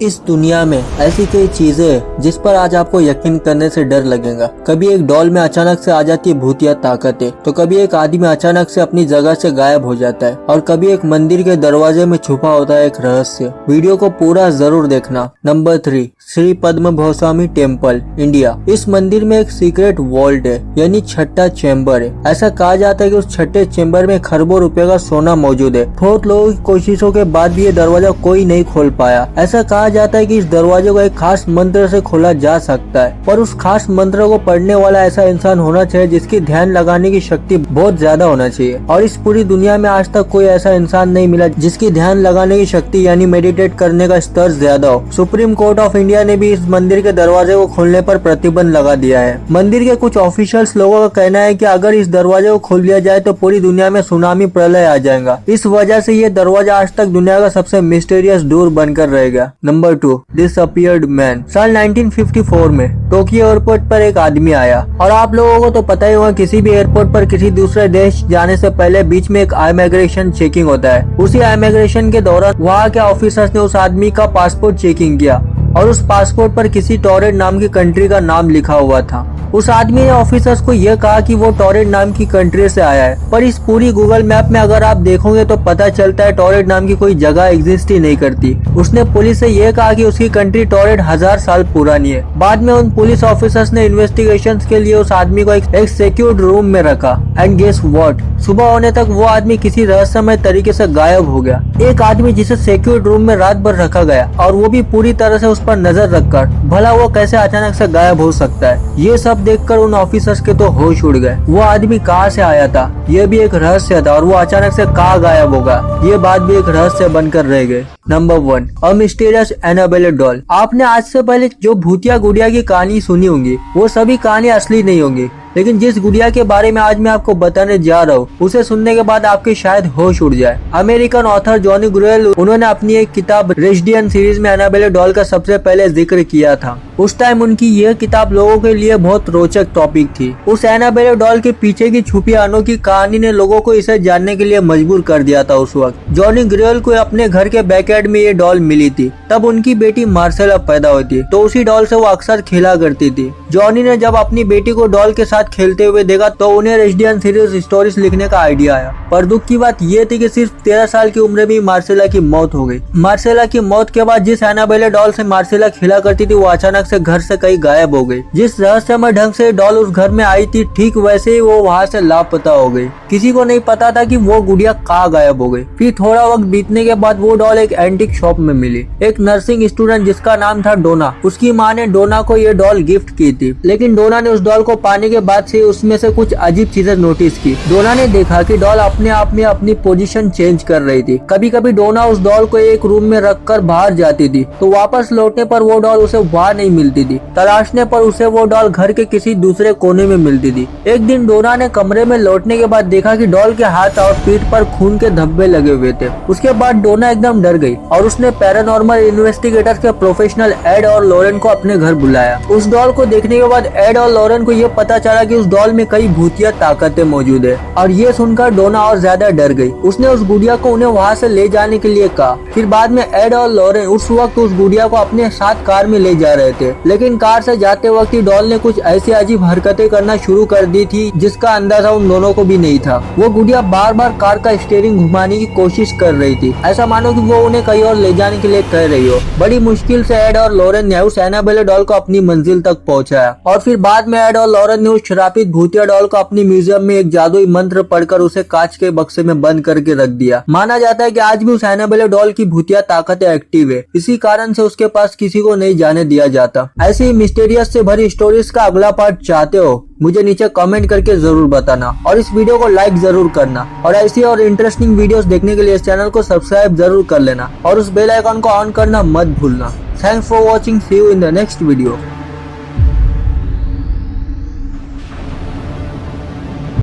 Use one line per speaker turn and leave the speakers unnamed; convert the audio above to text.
इस दुनिया में ऐसी कई चीजें हैं जिस पर आज आपको यकीन करने से डर लगेगा। कभी एक डॉल में अचानक से आ जाती है भूतिया ताकतें, तो कभी एक आदमी अचानक से अपनी जगह से गायब हो जाता है, और कभी एक मंदिर के दरवाजे में छुपा होता है एक रहस्य। वीडियो को पूरा जरूर देखना। Number 3, Shri Padmanabhaswamy temple, India. इस मंदिर में एक सीक्रेट वॉल्ट है, यानी छठा चैम्बर है। ऐसा कहा जाता है कि उस छठे चैम्बर में खरबों रुपए का सोना मौजूद है। बहुत लोगों की कोशिशों के बाद भी ये दरवाजा कोई नहीं खोल पाया। ऐसा कहा जाता है कि इस दरवाजे को एक खास मंत्र से खोला जा सकता है, पर उस खास मंत्र को पढ़ने वाला ऐसा इंसान होना चाहिए जिसकी ध्यान लगाने की शक्ति बहुत ज्यादा होना चाहिए। और इस पूरी दुनिया में आज तक कोई ऐसा इंसान नहीं मिला जिसकी ध्यान लगाने की शक्ति यानी मेडिटेट करने का स्तर ज्यादा हो। सुप्रीम कोर्ट ऑफ इंडिया ने भी इस मंदिर के दरवाजे को खोलने पर प्रतिबंध लगा दिया है। मंदिर के कुछ ऑफिशियल्स लोगों का कहना है कि अगर इस दरवाजे को खोल दिया जाए तो पूरी दुनिया में सुनामी प्रलय आ जाएगा। इस वजह से ये दरवाजा आज तक दुनिया का सबसे मिस्टीरियस डोर बनकर रहेगा। Number 2, disappeared man. साल 1954 में टोक्यो एयरपोर्ट पर एक आदमी आया, और आप लोगों को तो पता ही होगा किसी भी एयरपोर्ट पर किसी दूसरे देश जाने से पहले बीच में एक इमिग्रेशन चेकिंग होता है। उसी इमिग्रेशन के दौरान वहाँ के ऑफिसर्स ने उस आदमी का पासपोर्ट चेकिंग किया, और उस पासपोर्ट पर किसी टॉरेंट नाम की कंट्री का नाम लिखा हुआ था। उस आदमी ने ऑफिसर्स को यह कहा कि वो टॉरेंट नाम की कंट्री से आया है, पर इस पूरी गूगल मैप में अगर आप देखोगे तो पता चलता है टॉरेंट नाम की कोई जगह एग्जिस्ट ही नहीं करती। उसने पुलिस से यह कहा कि उसकी कंट्री टॉरेंट 1000 साल पुरानी है। बाद में उन पुलिस ऑफिसर्स ने इन्वेस्टिगेशंस के लिए उस आदमी को एक सिक्योर्ड रूम में रखा, एंड गेस व्हाट, सुबह होने तक वो आदमी किसी रहस्यमय तरीके से गायब हो गया। एक आदमी जिसे सिक्योर्ड रूम में रात भर रखा गया, और वो भी पूरी तरह से उस पर नजर रखकर, भला वो कैसे अचानक से गायब हो सकता है। ये सब देखकर उन ऑफिसर्स के तो होश उड़ गए। वो आदमी कहाँ से आया था ये भी एक रहस्य था, और वो अचानक से कहाँ गायब होगा ये बात भी एक रहस्य बनकर रह गए। नंबर 1, अ मिस्टीरियस एनाबेले डॉल। आपने आज से पहले जो भूतिया गुड़िया की कहानी सुनी होंगी वो सभी कहानी असली नहीं होंगी, लेकिन जिस गुड़िया के बारे में आज मैं आपको बताने जा रहा हूँ उसे सुनने के बाद आपके शायद होश उड़ जाए। अमेरिकन ऑथर जॉनी ग्रुएल, उन्होंने अपनी एक किताब रेजिडेंट सीरीज में एनाबेले डॉल का सबसे पहले जिक्र किया था। उस टाइम उनकी यह किताब लोगों के लिए बहुत रोचक टॉपिक थी। उस एनाबेले डॉल के पीछे की छुपी अनोखी कहानी ने लोगों को इसे जानने के लिए मजबूर कर दिया था। उस वक्त जॉनी ग्रुएल को अपने घर के बैकयार्ड में ये डॉल मिली थी। तब उनकी बेटी मार्सेला पैदा हुई थी, तो उसी डॉल से वो अक्सर खेला करती थी। जॉनी ने जब अपनी बेटी को डॉल के साथ खेलते हुए देखा तो उन्हें रेजिडेंट सीरीज स्टोरीज लिखने का आइडिया आया। पर दुख की बात ये थी कि सिर्फ 13 साल की उम्र में मार्सेला की मौत हो गई। मार्सेला की मौत के बाद जिस एनाबेले डॉल से मार्सेला खेला करती थी वो अचानक से घर से कहीं गायब हो गई। जिस रहस्यमय ढंग से डॉल उस घर में आई थी ठीक वैसे ही वो वहाँ से लापता हो गई। किसी को नहीं पता था कि वो गुड़िया कहाँ गायब हो गई। फिर थोड़ा वक्त बीतने के बाद वो डॉल एक एंटीक शॉप में मिली। एक नर्सिंग स्टूडेंट जिसका नाम था डोना, उसकी माँ ने डोना को ये डॉल गिफ्ट की थी, लेकिन डोना ने उस डॉल को पाने के बाद से उसमें से कुछ अजीब चीजें नोटिस की। डोना ने देखा कि डॉल अपने आप में अपनी पोजीशन चेंज कर रही थी। कभी कभी डोना उस डॉल को एक रूम में रखकर बाहर जाती थी, तो वापस लौटने पर वो डॉल उसे वहाँ नहीं मिलती थी। तलाशने पर उसे वो डॉल घर के किसी दूसरे कोने में मिलती थी। एक दिन डोना ने कमरे में लौटने के बाद देखा कि डॉल के हाथ और पीठ पर खून के धब्बे लगे हुए थे। उसके बाद डोना एकदम डर गई और उसने पैरानॉर्मल इन्वेस्टिगेटर्स के प्रोफेशनल एड और लॉरेन को अपने घर बुलाया। उस डॉल को देखने के बाद एड और लॉरेन को ये पता चला कि उस डॉल में कई भूतिया ताकतें मौजूद है, और ये सुनकर डोना और ज्यादा डर गई। उसने उस गुड़िया को उन्हें वहाँ से ले जाने के लिए कहा। फिर बाद में एड और लॉरेन उस वक्त उस गुड़िया को अपने साथ कार में ले जा रहे थे, लेकिन कार से जाते वक्त ही डॉल ने कुछ ऐसी अजीब हरकतें करना शुरू कर दी थी जिसका अंदाजा उन दोनों को भी नहीं था। वो गुड़िया बार बार कार का स्टीयरिंग घुमाने की कोशिश कर रही थी, ऐसा मानो कि वो उन्हें कहीं और ले जाने के लिए कह रही हो। बड़ी मुश्किल से एड और लॉरेन ने उस एनाबेले डॉल को अपनी मंजिल तक पहुंचाया, और फिर बाद में एड और लॉरेन ने उस श्रापित भूतिया डॉल को अपनी म्यूजियम में एक जादुई मंत्र पढ़कर उसे कांच के बक्से में बंद करके रख दिया। माना जाता है कि आज भी उस एनाबेले डॉल की भूतिया ताकतें एक्टिव है, इसी कारण से उसके पास किसी को नहीं जाने दिया जाता। ऐसी ही मिस्टीरियस से भरी स्टोरीज का अगला पार्ट चाहते हो मुझे नीचे कमेंट करके जरूर बताना, और इस वीडियो को लाइक जरूर करना, और ऐसी और इंटरेस्टिंग वीडियोस देखने के लिए इस चैनल को सब्सक्राइब जरूर कर लेना, और उस बेल आइकन को ऑन करना मत भूलना। Thanks for watching, see you in the next video.